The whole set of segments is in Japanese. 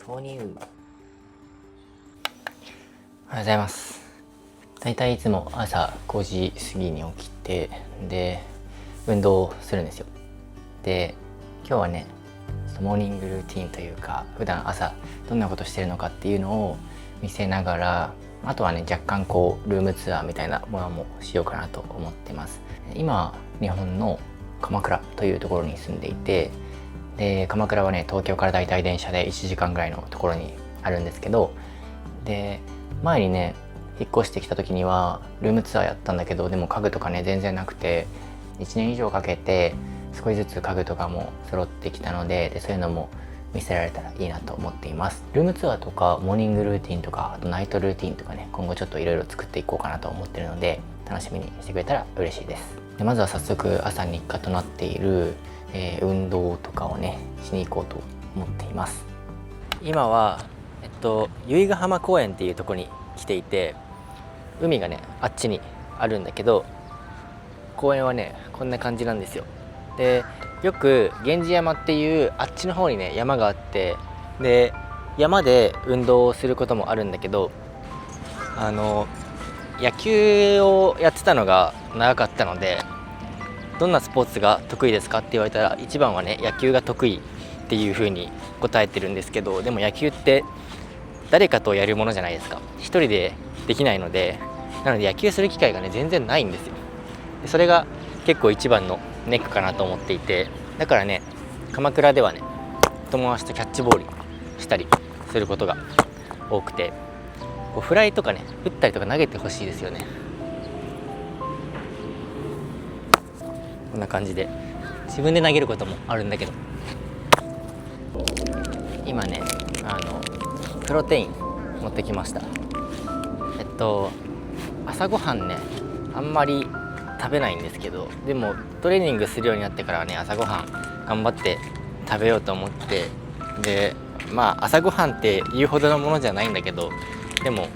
豆乳。おはようございます。だいたいいつも朝5時過ぎに起きて、で運動をするんですよ。で今日はねモーニングルーティンというか、普段朝どんなことしてるのかっていうのを見せながら、あとはね若干こうルームツアーみたいなものもしようかなと思ってます。今日本の鎌倉というところに住んでいて、で鎌倉はね東京からだいたい電車で1時間ぐらいのところにあるんですけど、で前にね引っ越してきた時にはルームツアーやったんだけど、でも家具とかね全然なくて、1年以上かけて少しずつ家具とかも揃ってきたので、そういうのも見せられたらいいなと思っています。ルームツアーとかモーニングルーティンとか、あとナイトルーティンとかね、今後ちょっといろいろ作っていこうかなと思ってるので、楽しみにしてくれたら嬉しいです。でまずは早速朝日課となっている、運動とかをねしに行こうと思っています。今は由比ヶ浜公園っていうところに来ていて、海がねあっちにあるんだけど、公園はねこんな感じなんですよ。でよく源氏山っていうあっちの方にね山があって、で山で運動をすることもあるんだけど、野球をやってたのが長かったので、どんなスポーツが得意ですかって言われたら、一番はね野球が得意っていう風に答えてるんですけど、でも野球って誰かとやるものじゃないですか。一人でできないので、なので野球する機会がね全然ないんですよ。でそれが結構一番のネックかなと思っていて、だからね鎌倉ではね友達とキャッチボールしたりすることが多くて、こうフライとかね打ったりとか投げてほしいですよね。こんな感じで自分で投げることもあるんだけど、今ねプロテイン持ってきました。朝ごはんねあんまり食べないんですけど、でもトレーニングするようになってからはね朝ごはん頑張って食べようと思って、で朝ごはんって言うほどのものじゃないんだけど、でも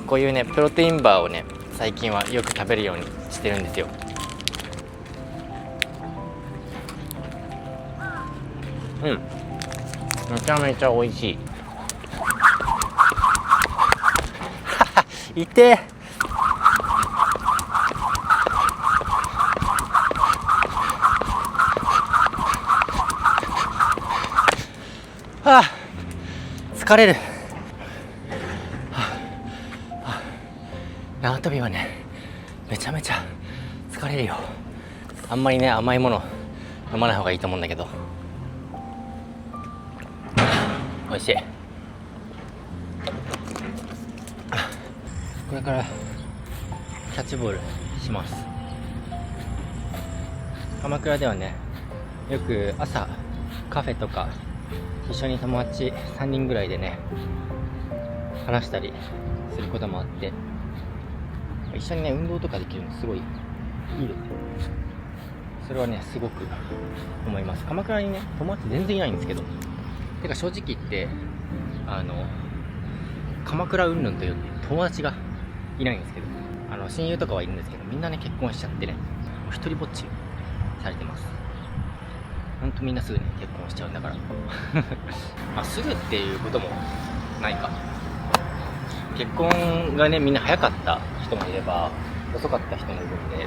こういうねプロテインバーをね最近はよく食べるようにしてるんですよ。めちゃめちゃ美味しいいて疲れる。縄跳びはねめちゃめちゃ疲れるよ。あんまりね甘いもの飲まない方がいいと思うんだけど、美味しい。これからキャッチボールします。鎌倉ではねよく朝カフェとか一緒に友達3人ぐらいでね話したりすることもあって、一緒にね運動とかできるのすごいいいですよ。それはねすごく思います。鎌倉にね友達全然いないんですけど、てか正直言って鎌倉云々という友達がいないんですけど、親友とかはいるんですけど、みんなね結婚しちゃってね一人ぼっちされてます。ほんとみんなすぐね結婚しちゃうんだからすぐっていうこともないか。結婚がねみんな早かった人もいれば遅かった人もいるんで、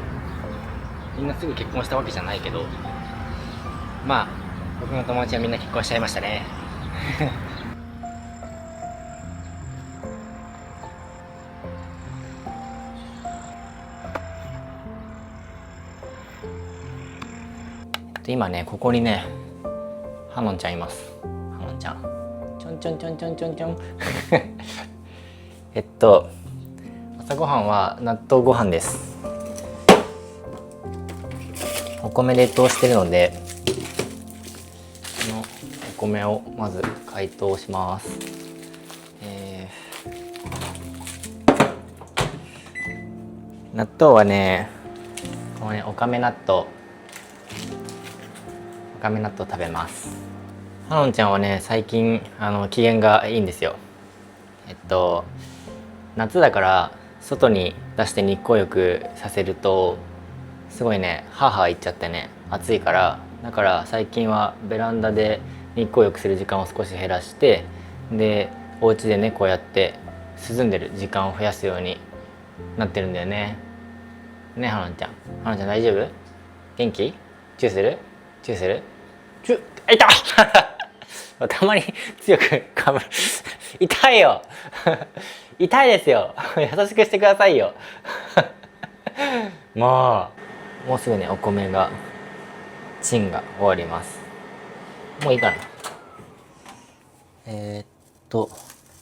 みんなすぐ結婚したわけじゃないけど、僕の友達はみんな結婚しちゃいましたね今ねここにねハノンちゃんいます。ハノンちゃんちょんちょんちょんちょんちょんちょん朝ごはんは納豆ご飯です。お米冷凍してるので、このお米をまず解凍します。納豆はねこのねおかめ納豆食べます。ハノンちゃんはね最近機嫌がいいんですよ。夏だから外に出して日光浴させるとすごいねハーハー言っちゃってね暑いから、だから最近はベランダで日光浴する時間を少し減らして、でお家でねこうやって涼んでる時間を増やすようになってるんだよね。ねはなちゃん、はなちゃん大丈夫？元気？チューする？チューする？チュー、あ、痛ったまに強くかぶる痛いよ痛いですよ優しくしてくださいよもうすぐねお米がチンが終わります。もういいかな。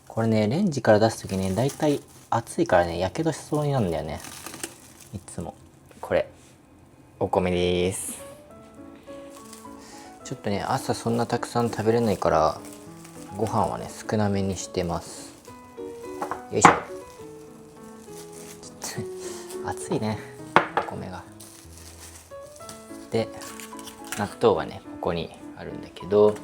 これねレンジから出す時ねだいたい熱いからねやけどしそうになるんだよねいつも。これお米です。ちょっとね朝そんなたくさん食べれないからご飯はね少なめにしてます。よいしょ。ちょっと熱いねお米が。で納豆がねここにあるんだけどよ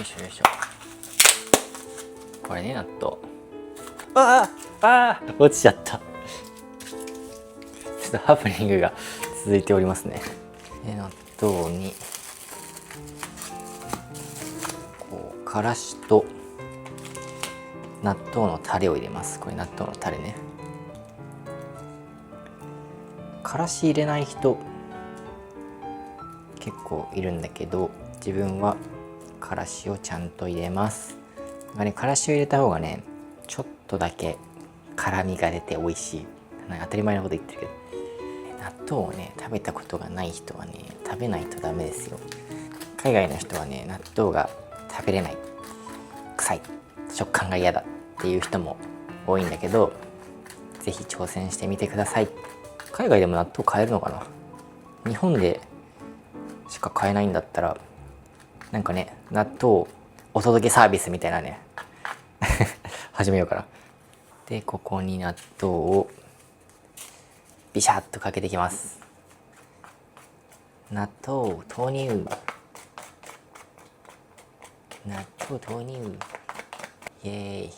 いしょよいしょ。これね納豆。落ちちゃった。ちょっとハプニングが続いておりますね。納豆にこうからしと納豆のタレを入れます。これ納豆のタレね。からし入れない人結構いるんだけど自分はからしをちゃんと入れます。からしを入れた方がねちょっとだけ辛みが出て美味しい。当たり前のこと言ってるけど納豆をね食べたことがない人はね食べないとダメですよ。海外の人はね納豆が食べれない、臭い、食感が嫌だっていう人も多いんだけど是非挑戦してみてください。海外でも納豆買えるのかな。日本でしか買えないんだったらなんかね納豆お届けサービスみたいなね始めようかな。でここに納豆をビシャッとかけていきます。納豆投入、納豆投入、イエーイ。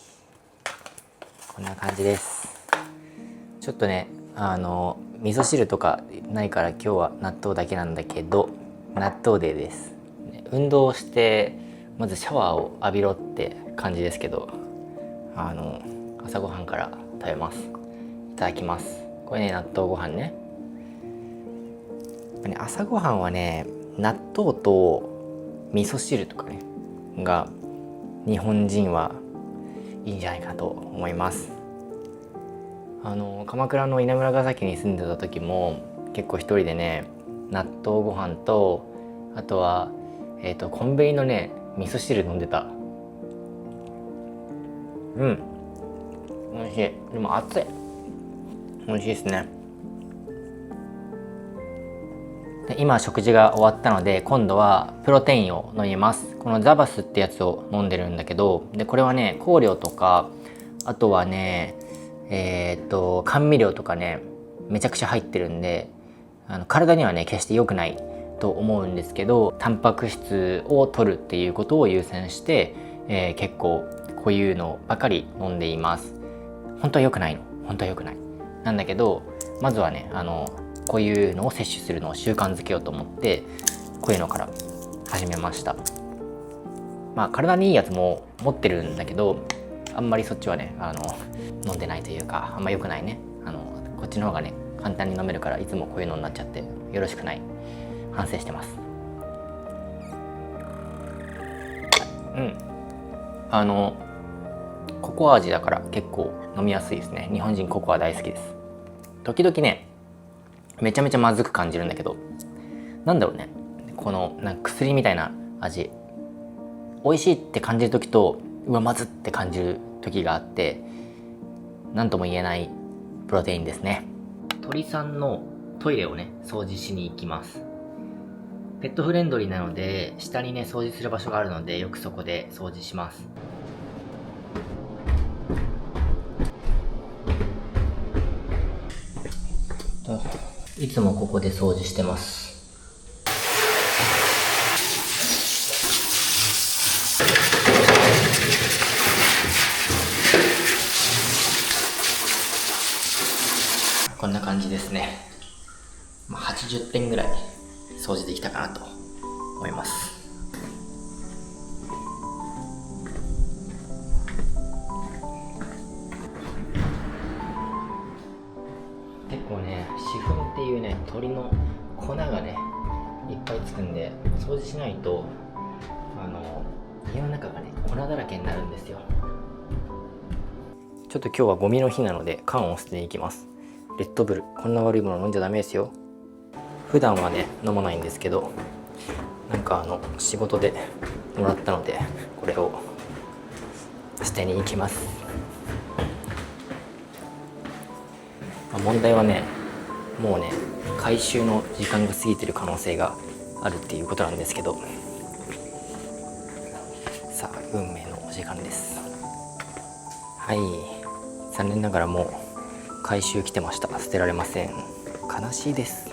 こんな感じです。ちょっとね味噌汁とかないから今日は納豆だけなんだけど納豆デーです。運動してまずシャワーを浴びろって感じですけど朝ごはんから食べます。いただきます。これね納豆ご飯ね。朝ごはんはね納豆と味噌汁とかねが日本人はいいんじゃないかと思います。鎌倉の稲村ヶ崎に住んでた時も結構一人でね納豆ご飯とあとはコンビニのね味噌汁飲んでた。美味しい。でも熱い。美味しいですね。で今食事が終わったので今度はプロテインを飲みます。このザバスってやつを飲んでるんだけどでこれはね香料とかあとはね甘味料とかねめちゃくちゃ入ってるんで体にはね決して良くないと思うんですけどタンパク質を取るっていうことを優先して、結構こういうのばかり飲んでいます。本当は良くないの。本当は良くないなんだけどまずはねこういうのを摂取するのを習慣づけようと思ってこういうのから始めました。まあ体にいいやつも持ってるんだけどあんまりそっちはね飲んでないというかあんま良くないね。こっちの方がね簡単に飲めるからいつもこういうのになっちゃってよろしくない。反省してます。ココア味だから結構飲みやすいですね。日本人ココア大好きです。時々ねめちゃめちゃまずく感じるんだけどなんだろうねこのなんか薬みたいな味美味しいって感じる時とうわまずって感じる時があって何とも言えないプロテインですね。鳥さんのトイレをね掃除しに行きます。ペットフレンドリーなので下にね掃除する場所があるのでよくそこで掃除します。いつもここで掃除してます。こんな感じですね。80点ぐらい掃除できたかなと思います。結構ね、シフンっていうね、鳥の粉がねいっぱいつくんで、掃除しないと家の中がね粉だらけになるんですよ。ちょっと今日はゴミの日なので缶を捨てに行きます。レッドブル、こんな悪いもの飲んじゃダメですよ。普段はね飲まないんですけど、なんか仕事でもらったのでこれを捨てに行きます。問題はね、もうね回収の時間が過ぎてる可能性があるっていうことなんですけど、さあ運命のお時間です。はい、残念ながらもう回収来てました。捨てられません。悲しいです。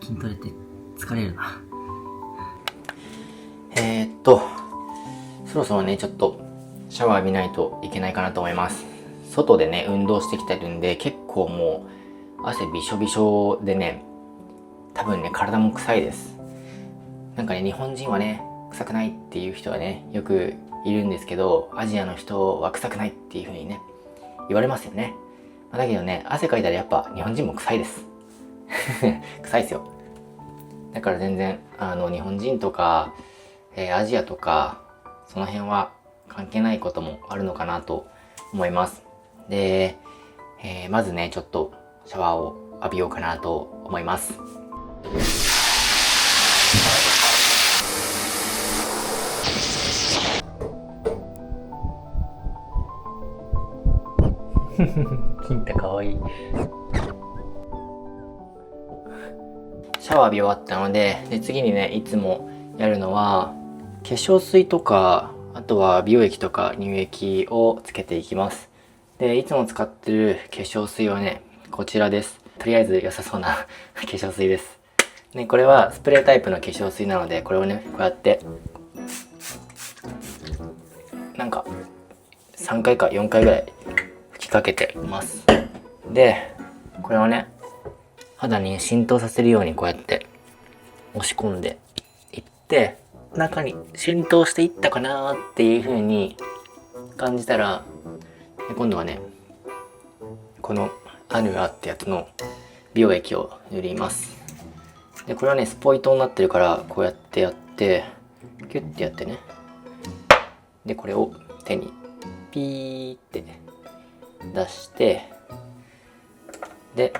筋トレって疲れるな。そろそろねちょっとシャワー浴びないといけないかなと思います。外でね運動してきてるんで、結構もう汗びしょびしょでね、多分ね体も臭いです。なんかね、日本人はね臭くないっていう人はねよくいるんですけど、アジアの人は臭くないっていう風にね言われますよね。だけどね、汗かいたらやっぱ日本人も臭いです臭いですよ。だから全然日本人とか、アジアとかその辺は関係ないこともあるのかなと思います。で、まずねちょっとシャワーを浴びようかなと思います。金太かわいい。シャワー浴び終わったので、次にねいつもやるのは化粧水とか、あとは美容液とか乳液をつけていきます。で、いつも使ってる化粧水はねこちらです。とりあえず良さそうな化粧水です。ね、これはスプレータイプの化粧水なので、これをねこうやってなんか3回か4回ぐらい吹きかけてます。で、これをね肌に浸透させるようにこうやって押し込んでいって、中に浸透していったかなーっていう風に感じたら、今度はねこのアヌアってやつの美容液を塗ります。で、これはねスポイトになってるから、こうやってやってキュッてやってね、でこれを手にピーって出して、で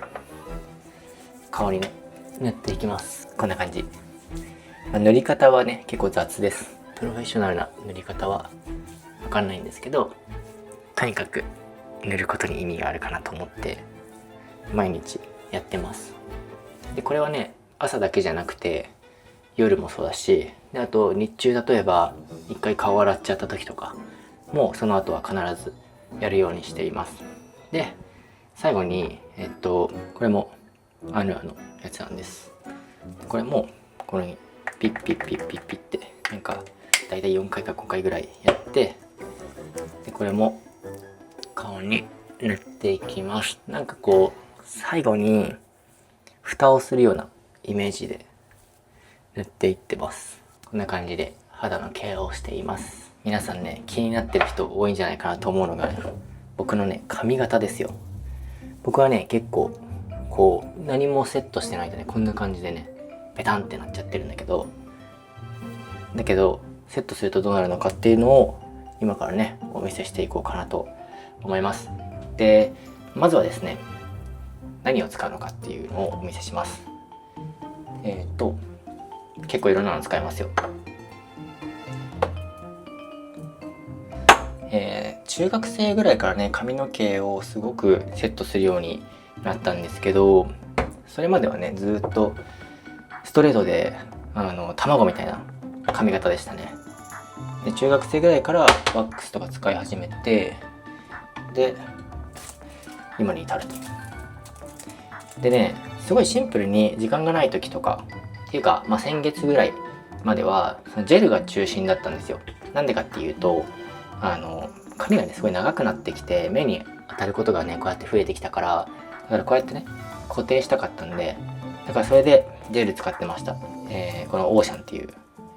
顔にね塗っていきます。こんな感じ。塗り方はね結構雑です。プロフェッショナルな塗り方はわかんないんですけど、とにかく塗ることに意味があるかなと思って毎日やってます。で、これはね朝だけじゃなくて夜もそうだし、であと日中、例えば一回顔洗っちゃった時とかもその後は必ずやるようにしています。で、最後にこれもアヌアのやつなんです。これもこのようにピッピッピッピッピッってなんかだいたい4回か5回ぐらいやって、でこれも顔に塗っていきます。なんかこう最後に蓋をするようなイメージで塗っていってます。こんな感じで肌のケアをしています。皆さんね気になってる人多いんじゃないかなと思うのが、僕のね髪型ですよ。僕はね結構こう何もセットしてないとねこんな感じでねペタンってなっちゃってるんだけどセットするとどうなるのかっていうのを今からねお見せしていこうかなと思います。で、まずはですね何を使うのかっていうのをお見せします。結構いろんなの使いますよ。中学生ぐらいからね髪の毛をすごくセットするようになったんですけど、それまではねずっとストレートで卵みたいな髪型でしたね。で、中学生ぐらいからワックスとか使い始めて、で今に至ると。でね、すごいシンプルに時間がない時とかっていうか、先月ぐらいまではそのジェルが中心だったんですよ。なんでかっていうと髪がねすごい長くなってきて目に当たることがねこうやって増えてきたから、だからこうやってね固定したかったんで、だからそれでジェル使ってました。このオーシャンっていう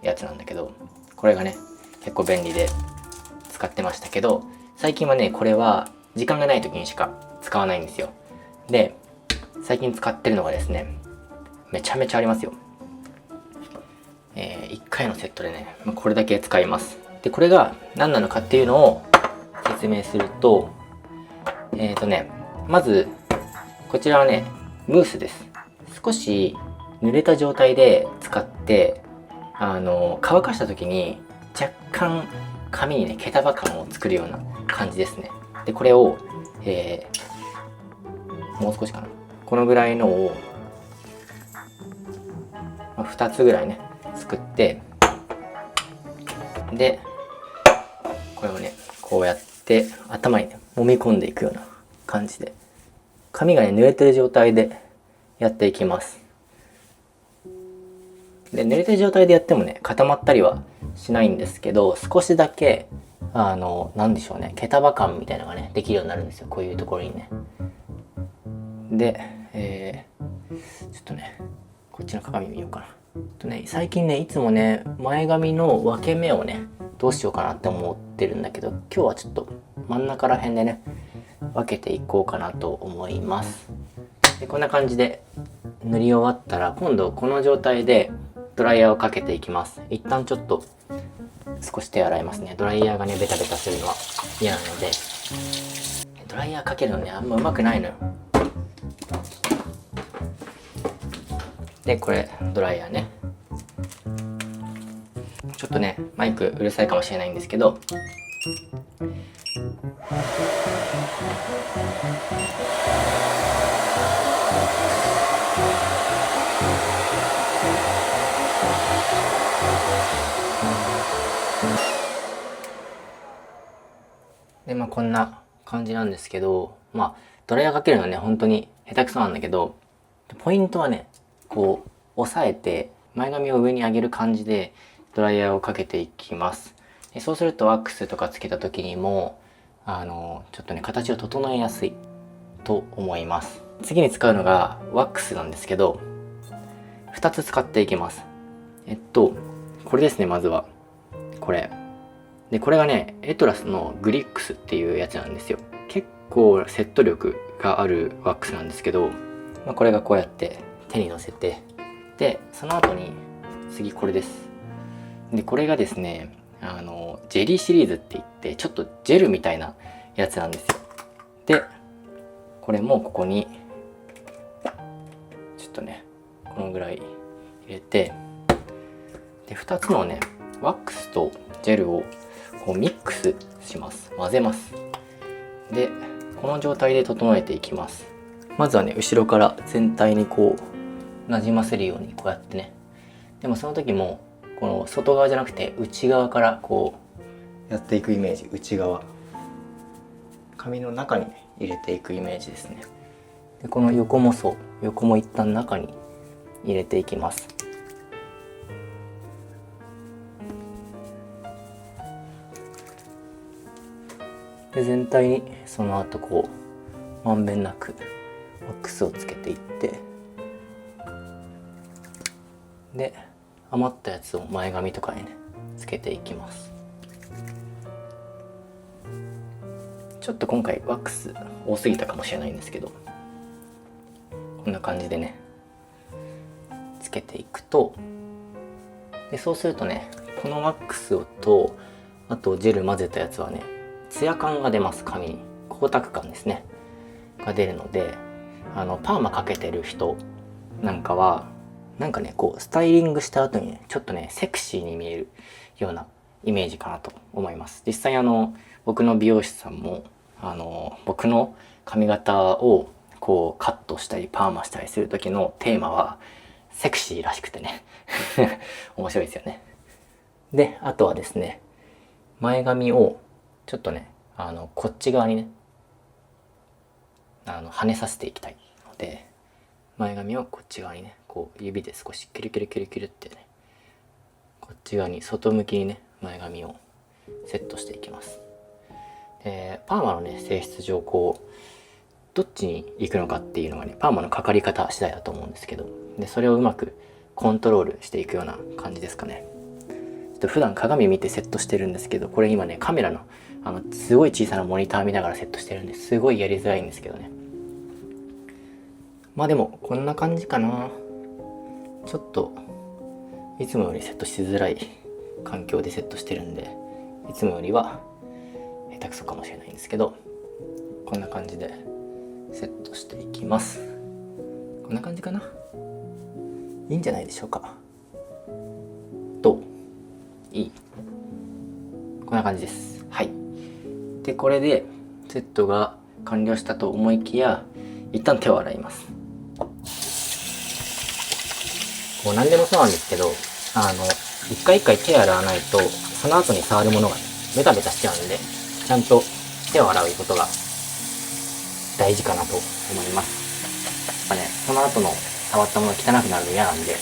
やつなんだけど、これがね結構便利で使ってましたけど、最近はねこれは時間がない時にしか使わないんですよ。で最近使ってるのがですね、めちゃめちゃありますよ。1回のセットでねこれだけ使います。でこれが何なのかっていうのを説明すると、まずこちらはねムースです。少し濡れた状態で使って乾かした時に若干髪にね毛束感を作るような感じですね。でこれを、もう少しかな、このぐらいのを2つぐらいね作って、でこれをねこうやって頭にね揉み込んでいくような感じで、髪がね濡れてる状態でやっていきます。で濡れてる状態でやってもね固まったりはしないんですけど、少しだけなんでしょうね、毛束感みたいなのがねできるようになるんですよ、こういうところにね。で、ちょっとねこっちの鏡見ようかな。最近ねいつもね前髪の分け目をねどうしようかなって思ってるんだけど、今日はちょっと真ん中ら辺でね分けていこうかなと思います。でこんな感じで塗り終わったら、今度この状態でドライヤーをかけていきます。一旦ちょっと少し手洗いますね。ドライヤーがねベタベタするのは嫌なので。ドライヤーかけるのねあんまうまくないのよ。でこれドライヤーね、ちょっとねマイクうるさいかもしれないんですけど、でこんな感じなんですけど、ドライヤーかけるのはね本当に下手くそなんだけど、ポイントはねこう押さえて前髪を上に上げる感じでドライヤーをかけていきます。そうするとワックスとかつけた時にもちょっとね形を整えやすいと思います。次に使うのがワックスなんですけど、2つ使っていきます。これですね。まずはこれで、これがねエトラスのグリックスっていうやつなんですよ。結構セット力があるワックスなんですけど、これがこうやって手にのせて、でその後に次これです。でこれがですねジェリーシリーズって言ってちょっとジェルみたいなやつなんですよ。でこれもここにちょっとねこのぐらい入れて、で2つのねワックスとジェルをこうミックスします。混ぜます。でこの状態で整えていきます。まずはね後ろから全体にこうなじませるようにこうやってね、でもその時もこの外側じゃなくて内側からこうやっていくイメージ。内側、髪の中に入れていくイメージですね。でこの横もそう、横も一旦中に入れていきます。で全体にその後こうまんべんなくワックスをつけていって、で余ったやつを前髪とかにねつけていきます。ちょっと今回ワックス多すぎたかもしれないんですけど、こんな感じでねつけていくと、でそうするとねこのワックスとあとジェル混ぜたやつはねツヤ感が出ます。髪に光沢感ですねが出るので、パーマかけてる人なんかはなんかねこうスタイリングした後にねちょっとねセクシーに見えるようなイメージかなと思います。実際僕の美容師さんも僕の髪型をこうカットしたりパーマしたりする時のテーマはセクシーらしくてね面白いですよね。であとはですね、前髪をちょっとねこっち側にね跳ねさせていきたいので、前髪をこっち側にねこう指で少しキュルキュルキュルキュルってねこっち側に外向きにね前髪をセットしていきます。パーマのね性質上どっちに行くのかっていうのがねパーマのかかり方次第だと思うんですけど、でそれをうまくコントロールしていくような感じですかね。ちょっと普段鏡見てセットしてるんですけど、これ今ねカメラのすごい小さなモニター見ながらセットしてるんですごいやりづらいんですけどね。まあでもこんな感じかな。ちょっといつもよりセットしづらい環境でセットしてるんで、いつもよりは下手くそかもしれないんですけど、こんな感じでセットしていきます。こんな感じかな。いいんじゃないでしょうか。どう？いい？こんな感じです。はい。でこれでセットが完了したと思いきや、一旦手を洗います。何でもそうなんですけど、一回一回手洗わないとその後に触るものがねベタベタしちゃうんで、ちゃんと手を洗うことが大事かなと思います。やっぱね、その後の触ったものが汚くなるの嫌なんで、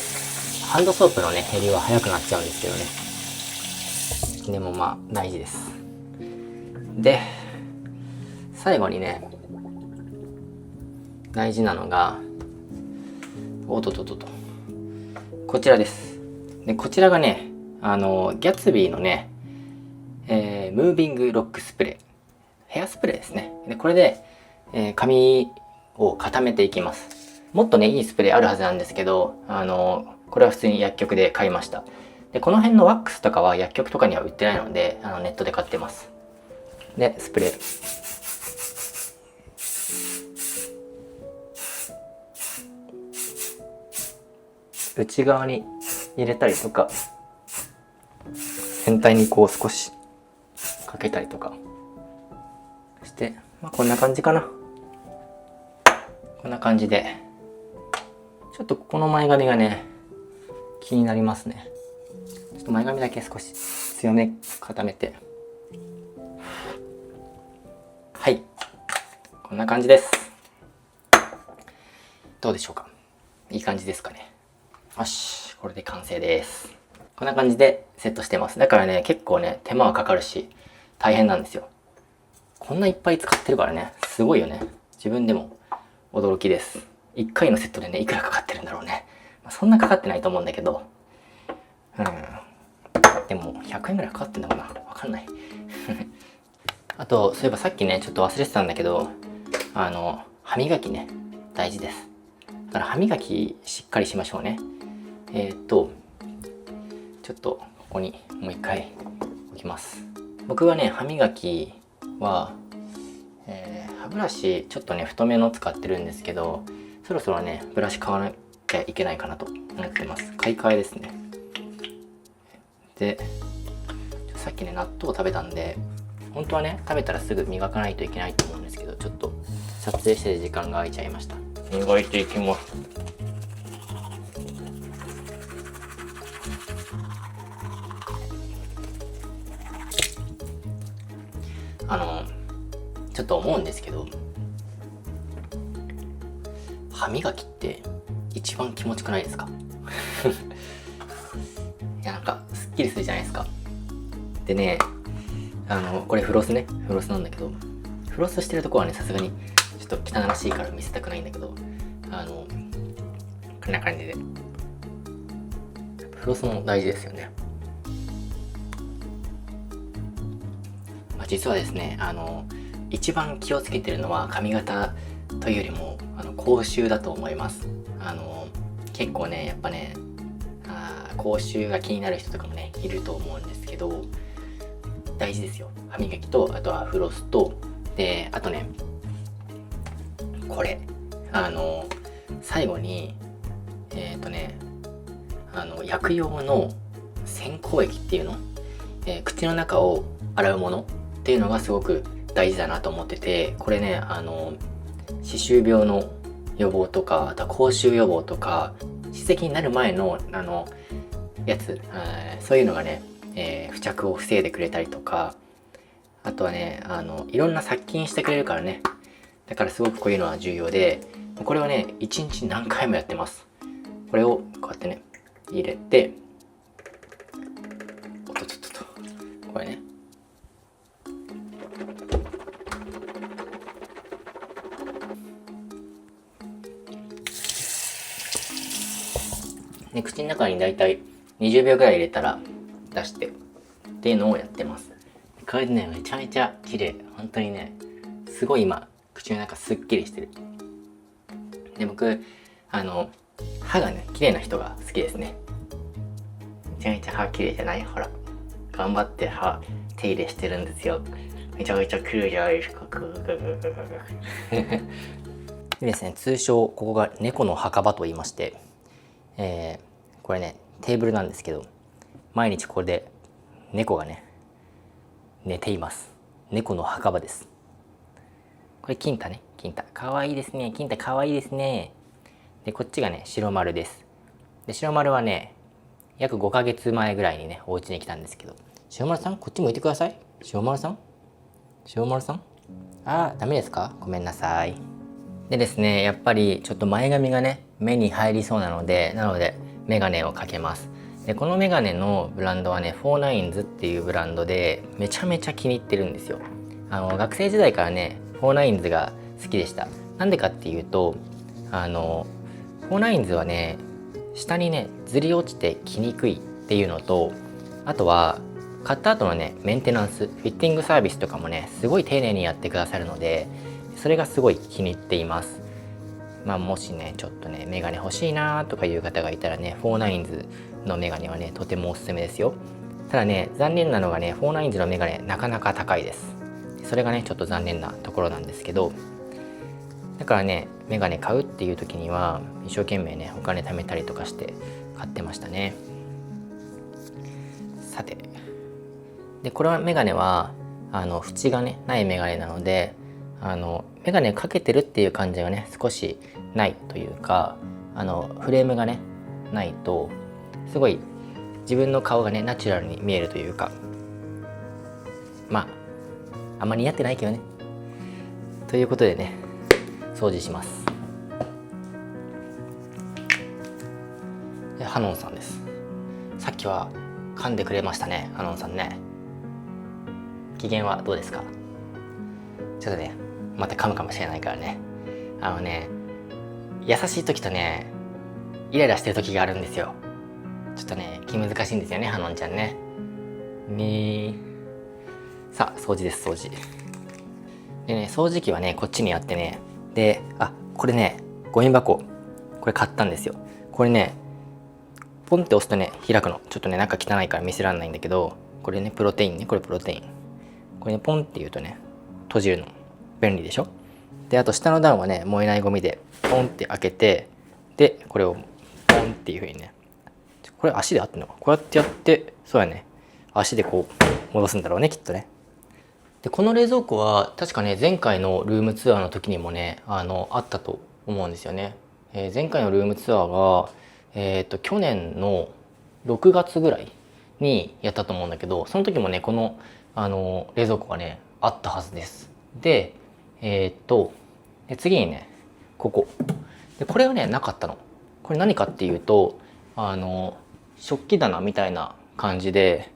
ハンドソープのね減りは早くなっちゃうんですけどね。でもまあ大事です。で最後にね大事なのがこちらです。でこちらがねギャツビーのね、ムービングロックスプレー、ヘアスプレーですね。でこれで、髪を固めていきます。もっとねいいスプレーあるはずなんですけど、これは普通に薬局で買いました。でこの辺のワックスとかは薬局とかには売ってないのでネットで買ってます。でスプレー内側に入れたりとか、全体に少しかけたりとかして、こんな感じかな。こんな感じで、ちょっとここの前髪がね気になりますね。ちょっと前髪だけ少し強め固めて、はい、こんな感じです。どうでしょうか。いい感じですかね。よし、これで完成です。こんな感じでセットしてます。だからね結構ね手間はかかるし大変なんですよ。こんないっぱい使ってるからね、すごいよね。自分でも驚きです。1回のセットでねいくらかかってるんだろうね。そんなかかってないと思うんだけど、でも100円ぐらいかかってんだかな、わかんないあとそういえばさっきねちょっと忘れてたんだけど、歯磨きね大事です。だから歯磨きしっかりしましょうね。ちょっとここにもう一回置きます。僕はね歯磨きは、歯ブラシちょっとね太めの使ってるんですけど、そろそろねブラシ買わなきゃいけないかなと思ってます。買い替えですね。でさっきね納豆を食べたんで、本当はね食べたらすぐ磨かないといけないと思うんですけど、ちょっと撮影してる時間が空いちゃいました。磨いていきます。ちょっと思うんですけど、歯磨きって一番気持ちよくないですかいやなんかすっきりするじゃないですか。でねこれフロスなんだけど、フロスしてるとこはねさすがにちょっと汚らしいから見せたくないんだけど、こんな感じでフロスも大事ですよね。実はですね一番気をつけてるのは髪型というよりも口臭だと思います。結構ねやっぱね口臭が気になる人とかもねいると思うんですけど、大事ですよ。歯磨きと、あとはフロスと、であとねこれ最後に薬用の洗口液っていうの、口の中を洗うものっていうのがすごく大事だなと思ってて、これね歯周病の予防とか、あとは口臭予防とか、歯石になる前のやつ、そういうのがね、付着を防いでくれたりとか、あとはねいろんな殺菌してくれるからね。だからすごくこういうのは重要で、これをね1日何回もやってます。これをこうやってね入れて、これねで口の中にだいたい20秒ぐらい入れたら出してっていうのをやってます。これでね、めちゃめちゃ綺麗。本当にね、すごい今口の中すっきりしてる。で、僕歯がね綺麗な人が好きですね。めちゃめちゃ歯綺麗じゃない？ほら、頑張って歯手入れしてるんですよ。めちゃめちゃ綺麗じゃないですか。でですね、通称ここが猫の墓場と言いまして、これねテーブルなんですけど、毎日これで猫がね寝ています。猫の墓場です。これ金太ね、金太かわいいですね。金太かわいいですね。でこっちがね白丸です。で白丸はね約5ヶ月前ぐらいにねお家に来たんですけど、白丸さんこっち向いてください。白丸さん、白丸さん、ダメですか？ごめんなさい。でですね、やっぱりちょっと前髪がね目に入りそうなのでメガネをかけます。でこのメガネのブランドはねフォーナインズっていうブランドで、めちゃめちゃ気に入ってるんですよ。学生時代からねフォーナインズが好きでした。なんでかっていうとフォーナインズはね下にねずり落ちてきにくいっていうのと、あとは買った後のねメンテナンス、フィッティングサービスとかもねすごい丁寧にやってくださるので、それがすごい気に入っています。もしねちょっとねメガネ欲しいなとかいう方がいたらね、フォーナインズのメガネはねとてもおすすめですよ。ただね残念なのがね、フォーナインズのメガネなかなか高いです。それがねちょっと残念なところなんですけど、だからねメガネ買うっていう時には一生懸命ねお金貯めたりとかして買ってましたね。さて、でこれはメガネは縁がねないメガネなので、メガネかけてるっていう感じがね少しないというか、フレームがねないとすごい自分の顔がねナチュラルに見えるというか、あんまり似合ってないけどね。ということでね掃除します。でハノンさんです。さっきは噛んでくれましたね、ハノンさんね。機嫌はどうですか？ちょっとねまた噛むかもしれないからね。優しい時とねイライラしてる時があるんですよ。ちょっとね気難しいんですよね、ハノンちゃんね。さあ掃除です、掃除でね、掃除機はねこっちにあってね、でこれねゴミ箱、これ買ったんですよ。これねポンって押すとね開くの。ちょっとね中汚いから見せられないんだけど、これねプロテインね、これプロテイン、これねポンって言うとね閉じるの便利でしょ。であと下の段はね燃えないゴミでポンって開けて、でこれをポンっていう風にね、これ足で合ってんのか、こうやってやって、そうやね足でこう戻すんだろうねきっとね。でこの冷蔵庫は確かね前回のルームツアーの時にもねあったと思うんですよね。前回のルームツアーが去年の6月ぐらいにやったと思うんだけど、その時もねこの冷蔵庫がねあったはずです。でで次にねこれはねなかったの。これ何かっていうと食器棚みたいな感じで、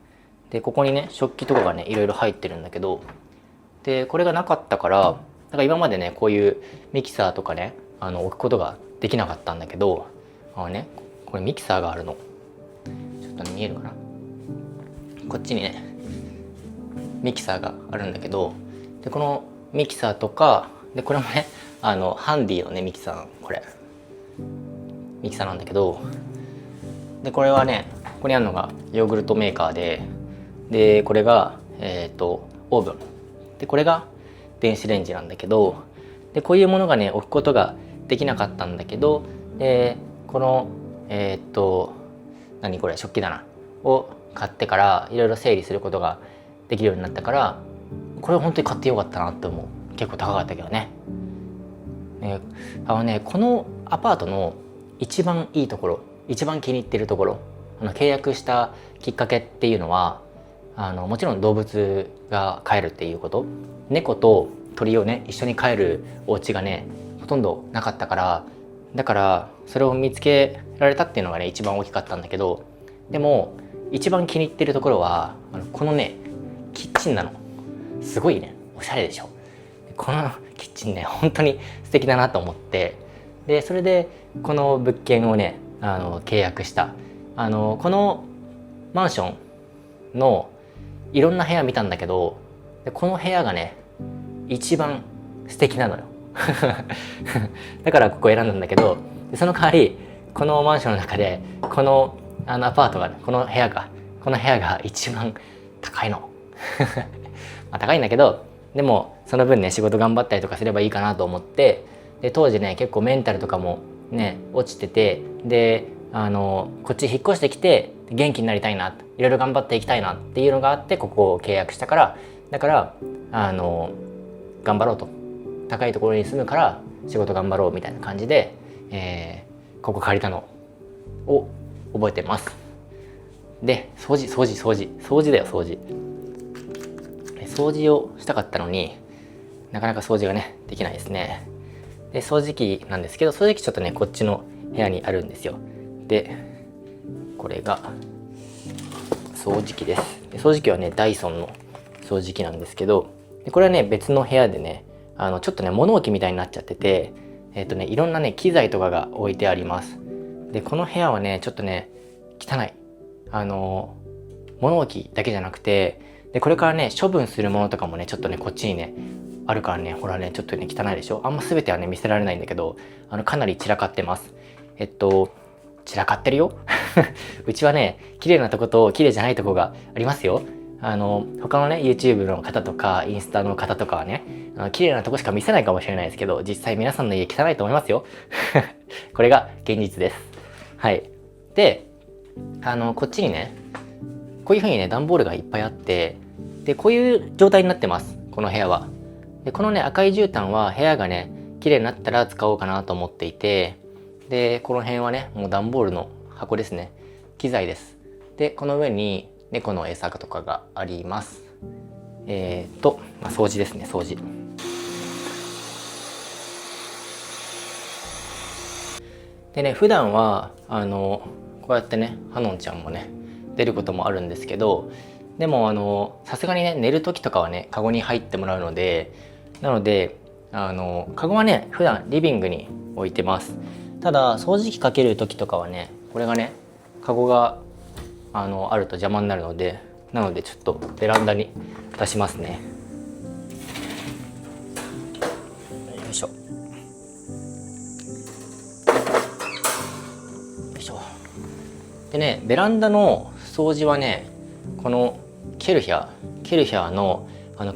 ここにね食器とかがねいろいろ入ってるんだけど、でこれがなかったから、今までねこういうミキサーとかね置くことができなかったんだけど、これミキサーがあるの。ちょっと、ね、見えるかな、こっちにねミキサーがあるんだけど、でこのミキサーとかで、これもねハンディのねミキサー、これミキサーなんだけど、でこれはねここにあるのがヨーグルトメーカーでこれがオーブンで、これが電子レンジなんだけど、でこういうものがね置くことができなかったんだけど、でこのこれ食器棚を買ってからいろいろ整理することができるようになったから、これ本当に買ってよかったなって思う。結構高かったけどね。このアパートの一番いいところ、一番気に入ってるところ、契約したきっかけっていうのはもちろん動物が飼えるっていうこと、猫と鳥をね一緒に飼えるお家がねほとんどなかったから、だからそれを見つけられたっていうのがね一番大きかったんだけど、でも一番気に入ってるところはこのねキッチンなの。すごいねおしゃれでしょ。このキッチンね本当に素敵だなと思って、でそれでこの物件をね契約した。このマンションのいろんな部屋見たんだけど、この部屋がね一番素敵なのよだからここ選んだんだけど、その代わりこのマンションの中でこのアパートが、この部屋が一番高いのまあ高いんだけど、でもその分ね仕事頑張ったりとかすればいいかなと思って、で当時ね結構メンタルとかもね落ちてて、でこっち引っ越してきて元気になりたいな、いろいろ頑張っていきたいなっていうのがあってここを契約したから、だから頑張ろうと、高いところに住むから仕事頑張ろうみたいな感じで、ここ借りたのを覚えてます。で掃除だよ。掃除をしたかったのになかなか掃除がねできないですね。で掃除機なんですけど、掃除機ちょっとねこっちの部屋にあるんですよ。でこれが掃除機です。で掃除機はねダイソンの掃除機なんですけど、でこれはね別の部屋でねちょっとね物置みたいになっちゃってて、いろんなね機材とかが置いてあります。でこの部屋はねちょっとね汚い、物置だけじゃなくて、でこれからね処分するものとかもねちょっとねこっちにねあるからね、ほらねちょっとね汚いでしょ。あんま全てはね見せられないんだけど、かなり散らかってます。散らかってるようちはね綺麗なとこと綺麗じゃないとこがありますよ。他のね YouTube の方とかインスタの方とかはね綺麗なとこしか見せないかもしれないですけど、実際皆さんの家汚いと思いますよこれが現実です。はい。でこっちにねこういう風にね段ボールがいっぱいあって、でこういう状態になってます、この部屋は。でこのね赤い絨毯は部屋がね綺麗になったら使おうかなと思っていて、でこの辺はねもう段ボールの箱ですね、機材です。でこの上に猫の餌とかがあります。掃除ですね、掃除。でね普段はこうやってねハノンちゃんもね出ることもあるんですけど、でもさすがにね寝る時とかはねカゴに入ってもらうので、なのでカゴはね普段リビングに置いてます。ただ掃除機かける時とかはねこれがねカゴがあると邪魔になるので、なのでちょっとベランダに出しますね。よいしょよいしょ。でねベランダの掃除はねこのケルヒャーの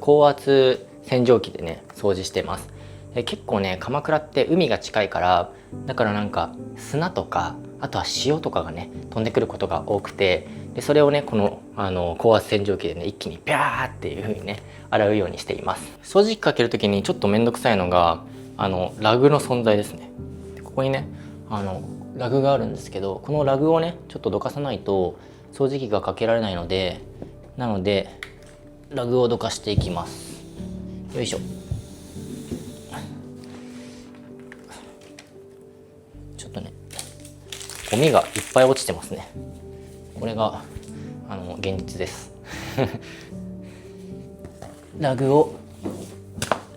高圧洗浄機でね掃除してます。結構ね鎌倉って海が近いから、だからなんか砂とかあとは塩とかがね飛んでくることが多くて、でそれをねこの高圧洗浄機でね一気にビャーっていう風にね洗うようにしています。掃除機かける時にちょっと面倒くさいのがラグの存在ですね。ここにねラグがあるんですけど、このラグをねちょっとどかさないと掃除機がかけられないので、なのでラグをどかしていきます。よいしょ。ちょっとねゴミがいっぱい落ちてますね。これが現実ですラグを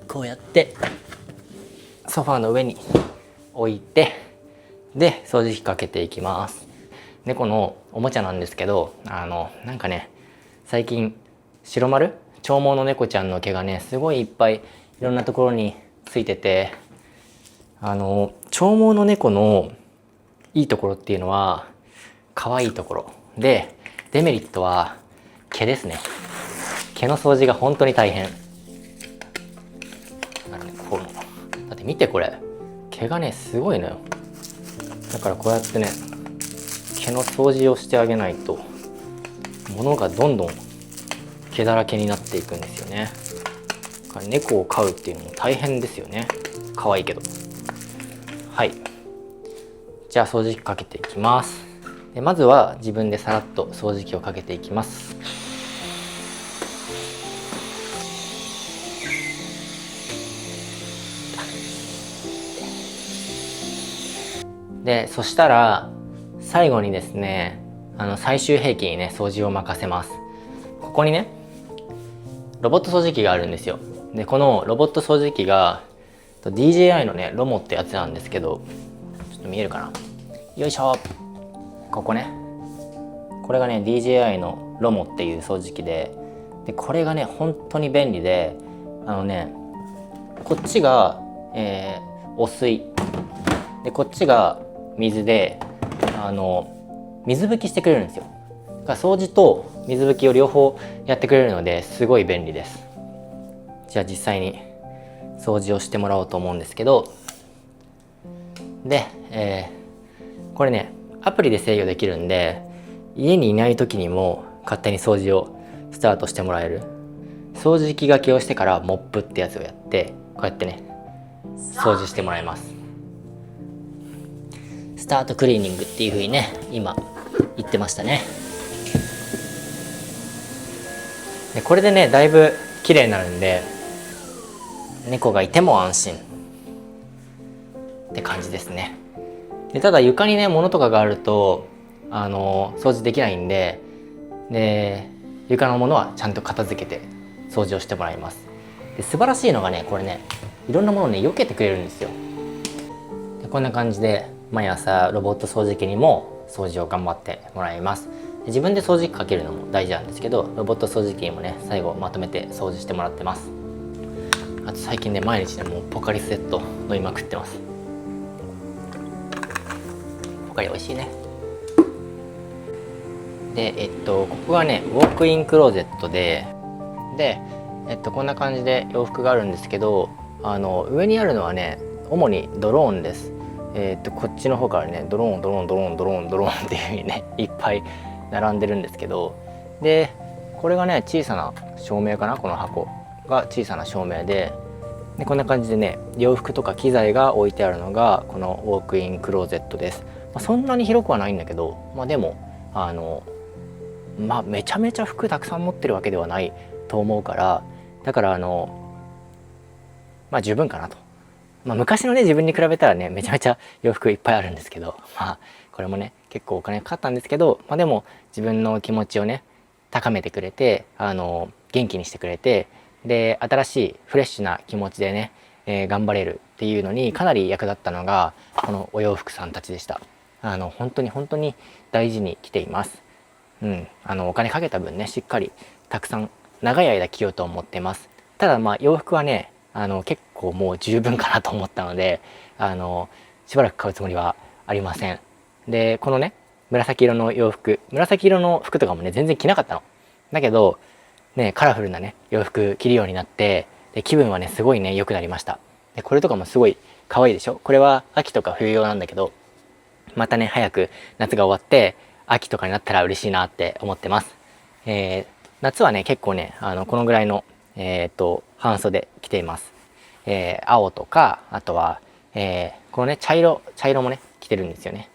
こうやってソファーの上に置いて、で掃除機かけていきます。猫のおもちゃなんですけど、なんかね最近白丸長毛の猫ちゃんの毛がねすごいいっぱいいろんなところについてて、長毛の猫のいいところっていうのは可愛いところで、デメリットは毛ですね。毛の掃除が本当に大変だからね、だって見てこれ毛がねすごいのよ。だからこうやってね毛の掃除をしてあげないと物がどんどん毛だらけになっていくんですよね。だから猫を飼うっていうのも大変ですよね。可愛いけど。はい、じゃあ掃除機かけていきます。でまずは自分でさらっと掃除機をかけていきます。でそしたら最後にですね最終兵器にね掃除を任せます。ここにねロボット掃除機があるんですよ。でこのロボット掃除機が DJI のねロモってやつなんですけど、ちょっと見えるかな。よいしょ。ここね、これがね DJI のロモっていう掃除機で、これがね本当に便利で、こっちが、お水で、こっちが水で、水拭きしてくれるんですよ。だから掃除と水拭きを両方やってくれるのですごい便利です。じゃあ実際に掃除をしてもらおうと思うんですけど、で、これねアプリで制御できるんで、家にいない時にも勝手に掃除をスタートしてもらえる。掃除機がけをしてからモップってやつをやって、こうやってね掃除してもらいます。スタートクリーニングっていう風にね今言ってましたね。でこれでねだいぶ綺麗になるんで、猫がいても安心って感じですね。でただ床にね物とかがあると掃除できないんで、床のものはちゃんと片付けて掃除をしてもらいます。で素晴らしいのがね、これねいろんなものをね避けてくれるんですよ。でこんな感じで毎朝ロボット掃除機にも掃除を頑張ってもらいます。で自分で掃除機かけるのも大事なんですけど、ロボット掃除機にもね最後まとめて掃除してもらってます。あと最近ね毎日ねもうポカリスエット飲みまくってます。ポカリ美味しいね。でここがねウォークインクローゼットで、こんな感じで洋服があるんですけど、上にあるのはね主にドローンです。こっちの方からねドローンっていう風にねいっぱい並んでるんですけど、でこれがね小さな照明かな、この箱が小さな照明で、こんな感じでね洋服とか機材が置いてあるのがこのウォークインクローゼットです。そんなに広くはないんだけど、でもめちゃめちゃ服たくさん持ってるわけではないと思うから、だから十分かなと。昔のね自分に比べたらねめちゃめちゃ洋服いっぱいあるんですけど、これもね結構お金かかったんですけど、でも自分の気持ちをね高めてくれて、元気にしてくれて、で新しいフレッシュな気持ちでね、頑張れるっていうのにかなり役立ったのがこのお洋服さんたちでした。本当に大事に着ています。お金かけた分ねしっかりたくさん長い間着ようと思ってます。ただ洋服はね結構もう十分かなと思ったので、しばらく買うつもりはありません。でこのね紫色の洋服、紫色の服とかもね全然着なかったのだけどね、カラフルなね洋服着るようになって、で気分はねすごいね良くなりました。でこれとかもすごい可愛いでしょ。これは秋とか冬用なんだけど、またね早く夏が終わって秋とかになったら嬉しいなって思ってます。夏はね結構ねこのぐらいの半袖着ています。青とか、あとは、このね茶色もね着てるんですよね。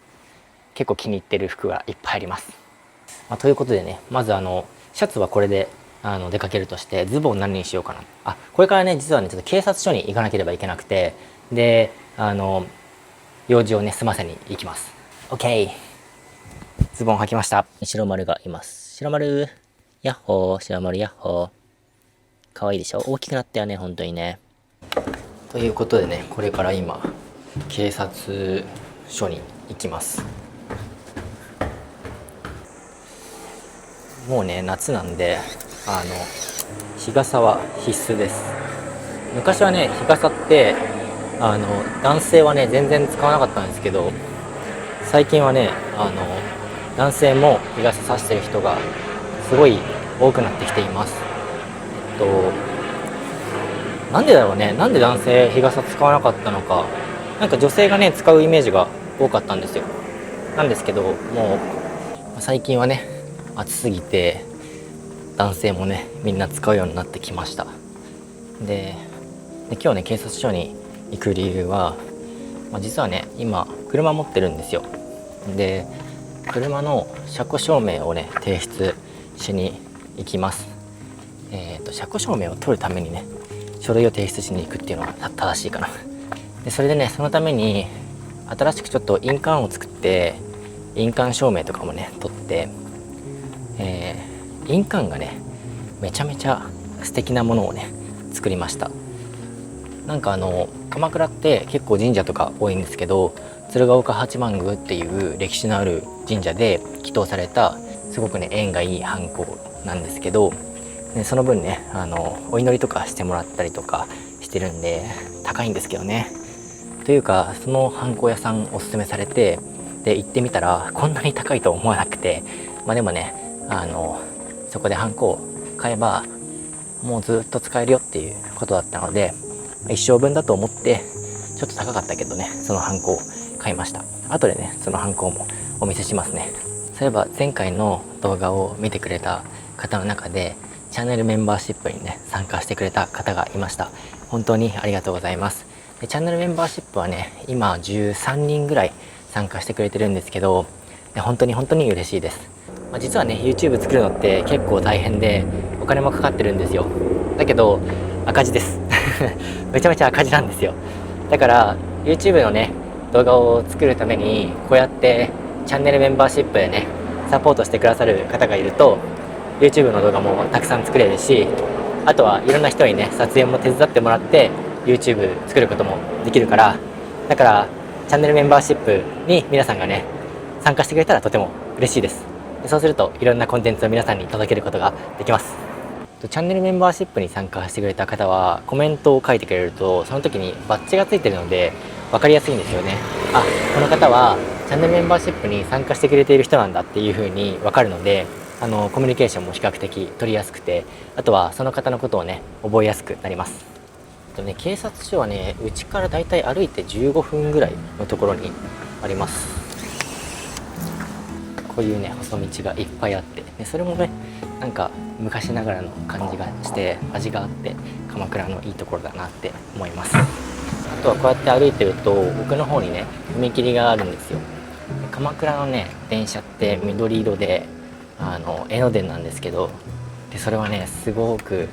結構気に入ってる服がいっぱいあります。ということでね、まずシャツはこれで出かけるとして、ズボン何にしようかな。これからね実はねちょっと警察署に行かなければいけなくて、で用事をね済ませに行きます。 OK、 ズボン履きました。白丸がいます。白丸ヤッホー、白丸ヤッホー、かわいいでしょ。大きくなったよね本当にね。ということでね、これから今警察署に行きます。もうね夏なんで日傘は必須です。昔はね日傘って男性はね全然使わなかったんですけど、最近はね男性も日傘さしてる人がすごい多くなってきています。なんでだろうね。なんで男性日傘使わなかったのか。なんか女性がね使うイメージが多かったんですよ。なんですけど、もう最近はね暑すぎて男性もねみんな使うようになってきました。で今日ね警察署に行く理由は、実はね今車持ってるんですよ。で車の車庫証明をね提出しに行きます。車庫証明を取るためにね書類を提出しに行くっていうのは正しいかな。でそれでねそのために新しくちょっと印鑑を作って、印鑑証明とかもね取って、印鑑がねめちゃめちゃ素敵なものをね作りました。なんか鎌倉って結構神社とか多いんですけど、鶴岡八幡宮っていう歴史のある神社で祈祷されたすごくね縁がいいハンコなんですけど、ね、その分ねお祈りとかしてもらったりとかしてるんで高いんですけどね。というかそのハンコ屋さんおすすめされて、で行ってみたらこんなに高いと思わなくて、でもねそこでハンコを買えばもうずっと使えるよっていうことだったので、一生分だと思ってちょっと高かったけどね、そのハンコを買いました。後でねそのハンコもお見せしますね。そういえば前回の動画を見てくれた方の中でチャンネルメンバーシップにね参加してくれた方がいました。本当にありがとうございます。でチャンネルメンバーシップはね今13人ぐらい参加してくれてるんですけど、本当に嬉しいです。実はね YouTube 作るのって結構大変でお金もかかってるんですよ。だけど赤字ですめちゃめちゃ赤字なんですよ。だから YouTube のね動画を作るためにこうやってチャンネルメンバーシップでねサポートしてくださる方がいると YouTube の動画もたくさん作れるし、あとはいろんな人にね撮影も手伝ってもらって YouTube 作ることもできるから、だからチャンネルメンバーシップに皆さんがね参加してくれたらとても嬉しいです。そうするといろんなコンテンツを皆さんに届けることができます。チャンネルメンバーシップに参加してくれた方はコメントを書いてくれるとその時にバッジがついてるので分かりやすいんですよね。この方はチャンネルメンバーシップに参加してくれている人なんだっていう風に分かるので、コミュニケーションも比較的取りやすくて、あとはその方のことをね覚えやすくなります。警察署はねうちからだいたい歩いて15分ぐらいのところにあります。こういうね細道がいっぱいあって、それもねなんか昔ながらの感じがして味があって鎌倉のいいところだなって思います。あとはこうやって歩いてると奥の方にね踏切があるんですよ。鎌倉のね電車って緑色で江ノ電なんですけど、それはねすごく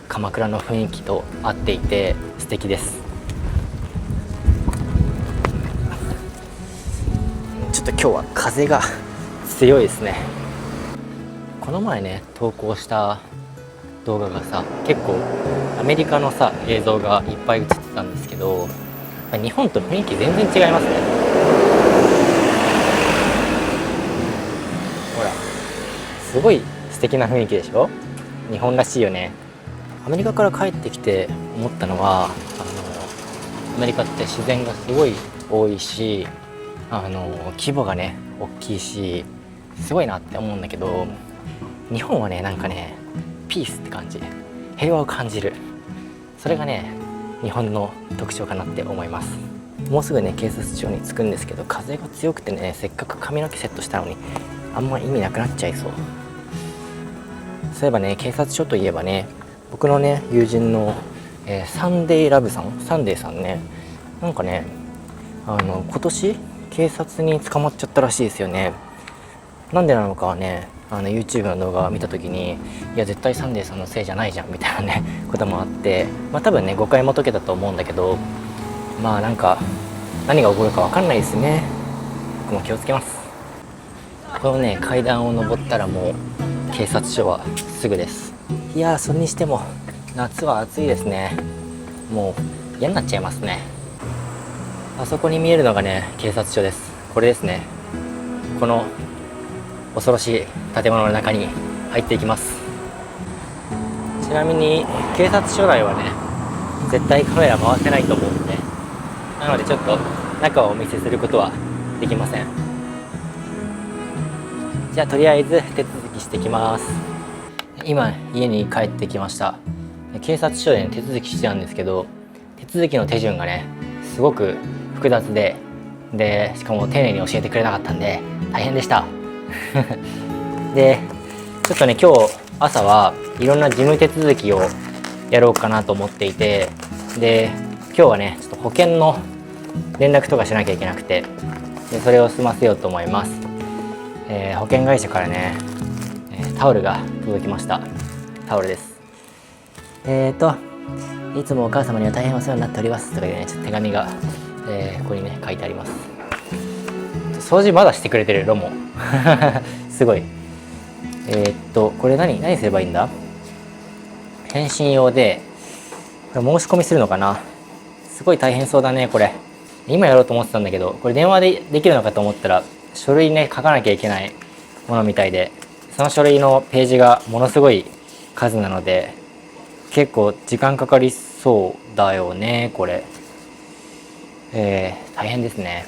鎌倉の雰囲気と合っていて素敵です。ちょっと今日は風が強いですね。この前ね投稿した動画がさ結構アメリカのさ映像がいっぱい映ってたんですけど、日本と雰囲気全然違いますね。ほらすごい素敵な雰囲気でしょ。日本らしいよね。アメリカから帰ってきて思ったのはアメリカって自然がすごい多いし規模がね大きいしすごいなって思うんだけど、日本はねなんかねピースって感じ、平和を感じる。それがね日本の特徴かなって思います。もうすぐね警察署に着くんですけど風が強くてねせっかく髪の毛セットしたのにあんま意味なくなっちゃいそう。そういえばね警察署といえばね僕のね友人の、サンデーラブさんサンデーさんねなんかね今年警察に捕まっちゃったらしいですよね。なんでなのかはねYouTube の動画を見た時にいや絶対サンデーさんのせいじゃないじゃんみたいなねこともあって、多分ね誤解も解けたと思うんだけど、なんか何が起こるか分かんないですね。僕も気をつけます。このね階段を上ったらもう警察署はすぐです。いやそれにしても夏は暑いですね。もう嫌になっちゃいますね。あそこに見えるのがね警察署です。これですね。この恐ろしい建物の中に入っていきます。ちなみに警察署内はね絶対カメラ回せないと思うんで、なのでちょっと中をお見せすることはできません。じゃあとりあえず手続きしてきます。今家に帰ってきました。警察署で、ね、手続きしてたんですけど手続きの手順がねすごく複雑でしかも丁寧に教えてくれなかったんで大変でしたでちょっとね今日朝はいろんな事務手続きをやろうかなと思っていて、で今日はねちょっと保険の連絡とかしなきゃいけなくてそれを済ませようと思います。保険会社からねタオルが届きました。タオルです。いつもお母様には大変お世話になっておりますとかでねちょっと手紙が、ここにね書いてあります。掃除まだしてくれてるロモすごい。これ何すればいいんだ。返信用でこれ申し込みするのかな。すごい大変そうだねこれ。今やろうと思ってたんだけどこれ電話でできるのかと思ったら書類ね書かなきゃいけないものみたいで、その書類のページがものすごい数なので結構時間かかりそうだよねこれ。大変ですね。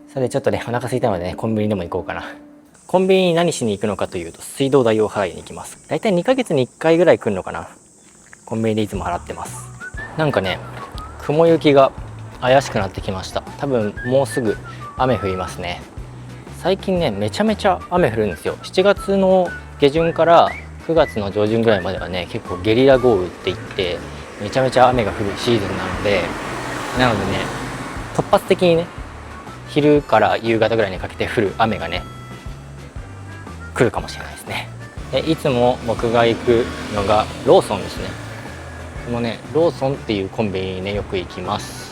それでちょっとねお腹空いたのでねコンビニでも行こうかな。コンビニに何しに行くのかというと水道代を払いに行きます。だいたい2ヶ月に1回ぐらい来るのかな。コンビニでいつも払ってます。なんかね雲行きが怪しくなってきました。多分もうすぐ雨降りますね。最近ねめちゃめちゃ雨降るんですよ。7月の下旬から9月の上旬ぐらいまではね結構ゲリラ豪雨って言ってめちゃめちゃ雨が降るシーズンなのでね突発的にね昼から夕方ぐらいにかけて降る雨がね来るかもしれないですね。でいつも僕が行くのがローソンですね。このねローソンっていうコンビニにねよく行きます。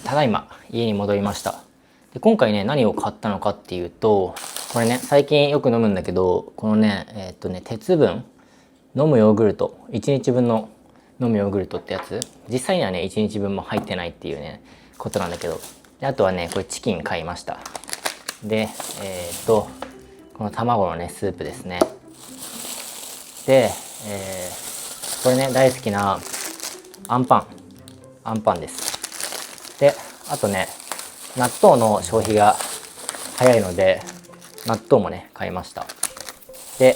ただいま家に戻りました。で今回ね何を買ったのかっていうと、これね最近よく飲むんだけど、このね鉄分飲むヨーグルト1日分の飲むヨーグルトってやつ、実際にはね1日分も入ってないっていうねことなんだけど、であとはねこれチキン買いました。でこの卵のねスープですね。で、これね大好きなアンパンです。であとね納豆の消費が早いので納豆もね買いました。で、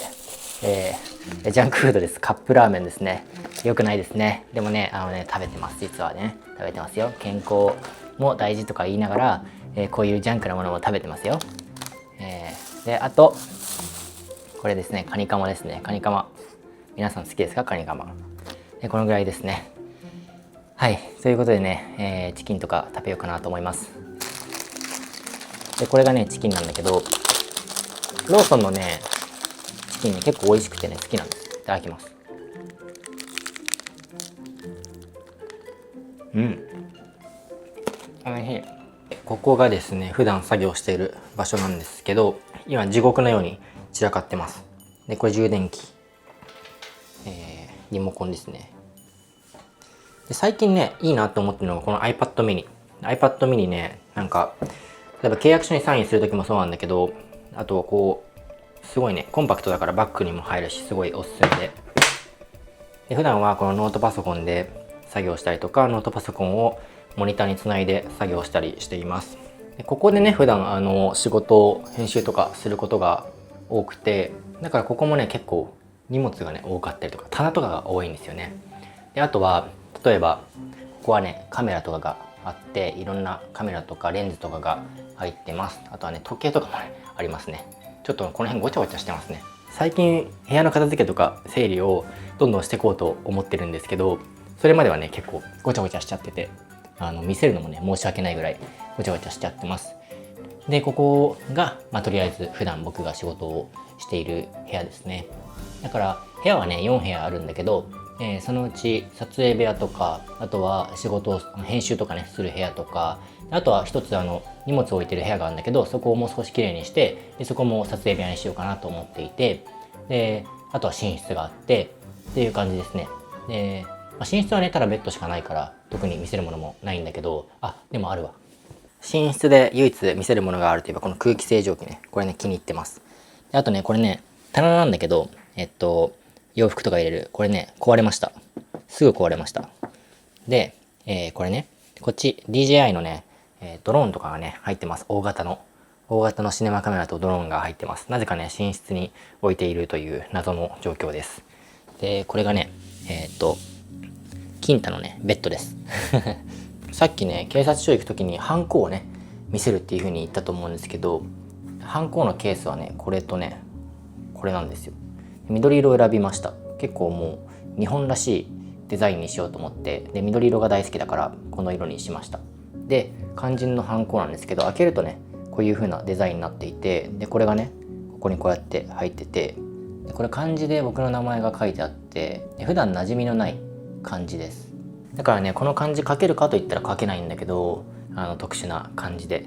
ジャンクフードです。カップラーメンですね。よくないですね。でもね食べてます。実はね食べてますよ。健康も大事とか言いながら、こういうジャンクなものも食べてますよ。であとこれですね、カニカマですね。カニカマ皆さん好きですか？カニカマ。でこのぐらいですね。はい、ということでね、チキンとか食べようかなと思います。でこれがねチキンなんだけど、ローソンのねチキンね結構美味しくてね好きなんです。いただきます。美味しい。ここがですね普段作業している場所なんですけど、今地獄のように散らかってます。でこれ充電器、リモコンですね。で最近ねいいなと思ってるのがこの iPad mini ね、なんか例えば契約書にサインする時もそうなんだけど、あとこうすごいねコンパクトだからバッグにも入るしすごいおすすめで、普段はこのノートパソコンで作業したりとか、ノートパソコンをモニターにつないで作業したりしています。でここでね普段仕事編集とかすることが多くて、だからここもね結構荷物がね多かったりとか棚とかが多いんですよね。であとは例えばここはねカメラとかがあって、いろんなカメラとかレンズとかが入ってます。あとはね時計とかもねありますね。ちょっとこの辺ごちゃごちゃしてますね。最近部屋の片付けとか整理をどんどんしていこうと思ってるんですけど、それまではね結構ごちゃごちゃしちゃってて、見せるのもね申し訳ないぐらいごちゃごちゃしちゃってます。でここが、とりあえず普段僕が仕事をしている部屋ですね。だから部屋はね4部屋あるんだけど、そのうち撮影部屋とか、あとは仕事を編集とかねする部屋とか、あとは一つ荷物を置いてる部屋があるんだけど、そこをもう少しきれいにして、でそこも撮影部屋にしようかなと思っていて、であとは寝室があってっていう感じですね。で、寝室はねただベッドしかないから特に見せるものもないんだけど、でもあるわ。寝室で唯一見せるものがあるといえばこの空気清浄機ね。これね気に入ってます。であとねこれね棚なんだけど、洋服とか入れるこれね壊れました。すぐ壊れました。で、これねこっち DJI のね、ドローンとかがね入ってます。大型のシネマカメラとドローンが入ってます。なぜかね寝室に置いているという謎の状況です。でこれがねキンタのねベッドですさっきね警察署行く時にハンコをね見せるっていう風に言ったと思うんですけど、ハンコのケースはねこれとねこれなんですよ。緑色を選びました。結構もう日本らしいデザインにしようと思って、で緑色が大好きだからこの色にしました。で肝心のハンコなんですけど、開けるとねこういう風なデザインになっていて、でこれがねここにこうやって入ってて、でこれ漢字で僕の名前が書いてあって、普段馴染みのない漢字です。だからねこの漢字書けるかといったら書けないんだけど、特殊な漢字で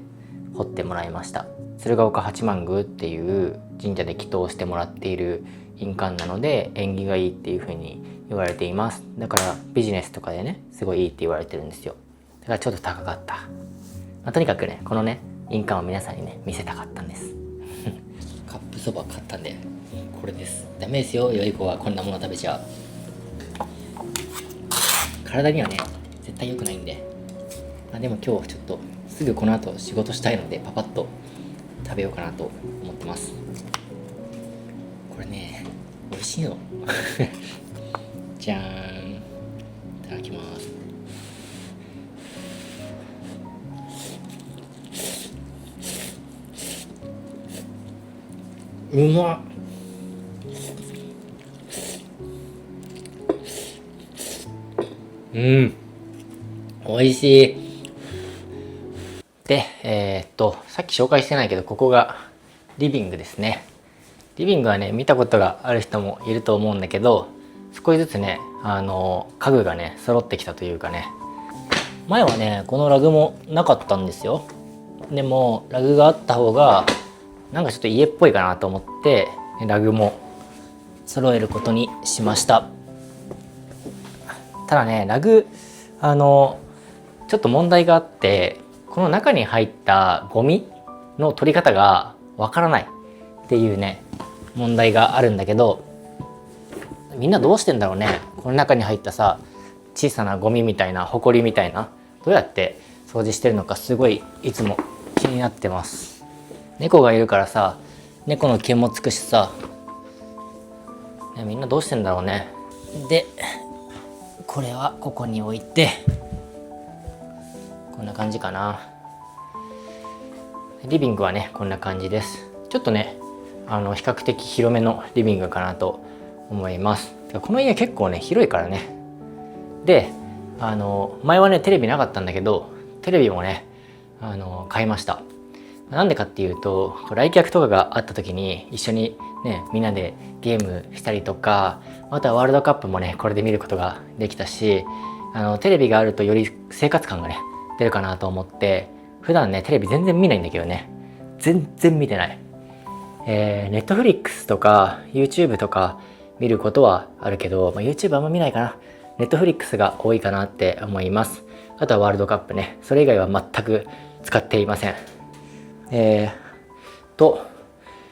彫ってもらいました。鶴岡八幡宮っていう神社で祈祷してもらっている印鑑なので縁起がいいっていう風に言われています。だからビジネスとかでねすごいいいって言われてるんですよ。だからちょっと高かった。とにかくねこのね印鑑を皆さんにね見せたかったんですカップそば買ったんでこれです。ダメですよ良い子はこんなもの食べちゃう。体にはね絶対良くないんで、でも今日ちょっとすぐこの後仕事したいのでパパッと食べようかなと思ってます。これね美味しいのじゃーん、いただきます。うまっ。美味しい。で、さっき紹介してないけどここがリビングですね。リビングはね見たことがある人もいると思うんだけど、少しずつね家具がね揃ってきたというかね、前はねこのラグもなかったんですよ。でもラグがあった方がなんかちょっと家っぽいかなと思ってラグも揃えることにしました。ただねラグちょっと問題があって、この中に入ったゴミの取り方がわからないっていうね問題があるんだけど、みんなどうしてんだろうね。この中に入ったさ小さなゴミみたいなホコリみたいな、どうやって掃除してるのかすごいいつも気になってます。猫がいるからさ猫の毛もつくしさ、ね、みんなどうしてんだろうね。でこれはここに置いてこんな感じかな。リビングはねこんな感じです。ちょっとね比較的広めのリビングかなと思います。この家結構ね広いからね。で前はねテレビなかったんだけどテレビもね買いました。なんでかっていうと来客とかがあった時に一緒にねみんなでゲームしたりとか、またはワールドカップもねこれで見ることができたし、テレビがあるとより生活感がね出るかなと思って。普段ねテレビ全然見ないんだけどね、全然見てない。Netflix とか YouTube とか見ることはあるけど、YouTube あんま見ないかな。Netflix が多いかなって思います。あとはワールドカップね、それ以外は全く使っていません。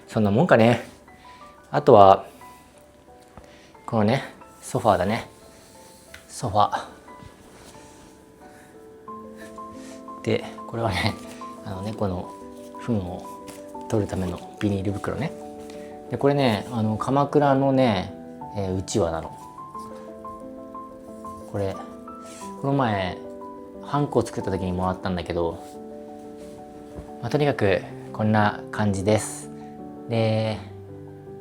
そんなもんかね。あとはこのねソファーだね。ソファーで、これはね猫の糞を取るためのビニール袋ね。でこれね鎌倉のね、うちわなの。この前ハンコを作った時にもらったんだけど、とにかくこんな感じです。で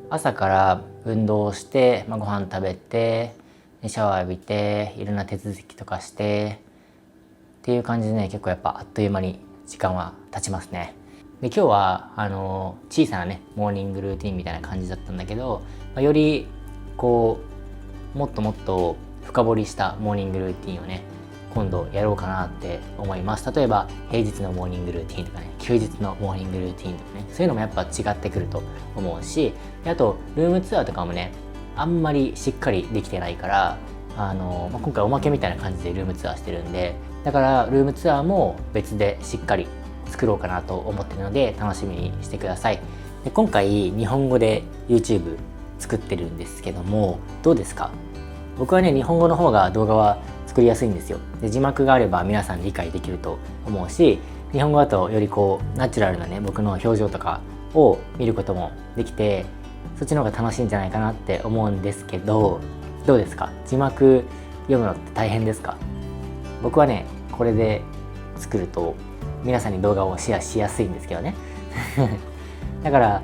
朝から運動をして、ご飯食べてシャワー浴びていろんな手続きとかしてっていう感じでね、結構やっぱあっという間に時間は経ちますね。で今日は小さなねモーニングルーティンみたいな感じだったんだけど、よりこうもっともっと深掘りしたモーニングルーティンをね今度やろうかなって思います。例えば平日のモーニングルーティンとかね、休日のモーニングルーティンとかね、そういうのもやっぱ違ってくると思うし、であとルームツアーとかもねあんまりしっかりできてないから今回おまけみたいな感じでルームツアーしてるんで、だからルームツアーも別でしっかり作ろうかなと思ってるので楽しみにしてください。で今回日本語で YouTube 作ってるんですけども、どうですか？僕はね日本語の方が動画は作りやすいんですよ。で字幕があれば皆さん理解できると思うし、日本語だとよりこうナチュラルなね僕の表情とかを見ることもできて、そっちの方が楽しいんじゃないかなって思うんですけど、どうですか？字幕読むのって大変ですか？僕はねこれで作ると皆さんに動画をシェアしやすいんですけどねだから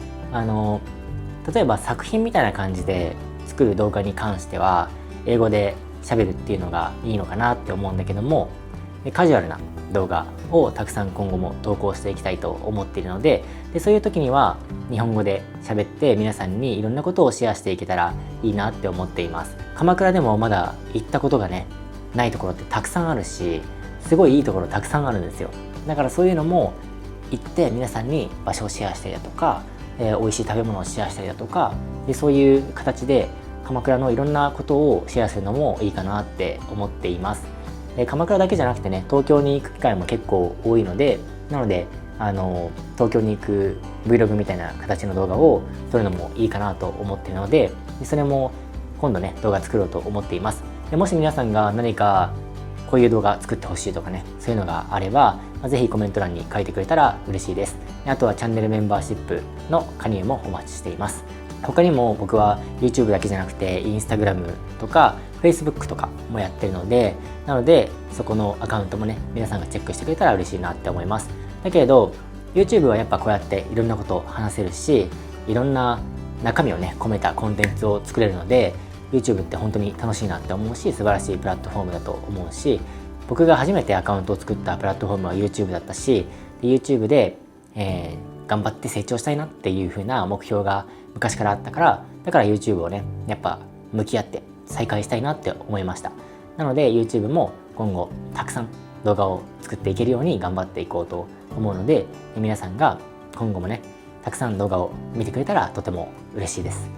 例えば作品みたいな感じで作る動画に関しては英語で喋るっていうのがいいのかなって思うんだけども、カジュアルな動画をたくさん今後も投稿していきたいと思っているので、そういう時には日本語で喋って皆さんにいろんなことをシェアしていけたらいいなって思っています。鎌倉でもまだ行ったことがねないところってたくさんあるし、すごいいいところたくさんあるんですよ。だからそういうのも行って皆さんに場所をシェアしたりだとか、美味しい食べ物をシェアしたりだとか、でそういう形で鎌倉のいろんなことをシェアするのもいいかなって思っています。鎌倉だけじゃなくてね、東京に行く機会も結構多いので、なので東京に行く Vlog みたいな形の動画を撮るのもいいかなと思っているので、それも今度ね動画作ろうと思っています。でもし皆さんが何かこういう動画作ってほしいとかね、そういうのがあればぜひコメント欄に書いてくれたら嬉しいです。あとはチャンネルメンバーシップの加入もお待ちしています。他にも僕は YouTube だけじゃなくて Instagram とか Facebook とかもやってるので、そこのアカウントもね皆さんがチェックしてくれたら嬉しいなって思います。だけれど YouTube はやっぱこうやっていろんなことを話せるし、いろんな中身をね込めたコンテンツを作れるので、 YouTube って本当に楽しいなって思うし、素晴らしいプラットフォームだと思うし、僕が初めてアカウントを作ったプラットフォームは YouTube だったし、YouTube で、頑張って成長したいなっていう風な目標が昔からあったから、だから YouTube をねやっぱ向き合って再開したいなって思いました。なので YouTube も今後たくさん動画を作っていけるように頑張っていこうと思うので、皆さんが今後もねたくさん動画を見てくれたらとても嬉しいです。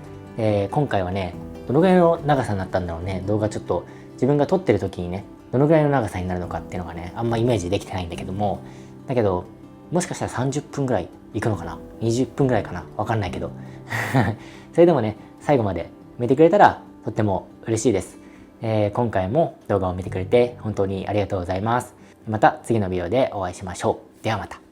今回はねどのぐらいの長さになったんだろうね。動画ちょっと自分が撮ってる時にねどのぐらいの長さになるのかっていうのがねあんまイメージできてないんだけども、だけどもしかしたら30分ぐらいいくのかな、20分ぐらいかな、わかんないけどそれでもね最後まで見てくれたらとっても嬉しいです。今回も動画を見てくれて本当にありがとうございます。また次のビデオでお会いしましょう。ではまた。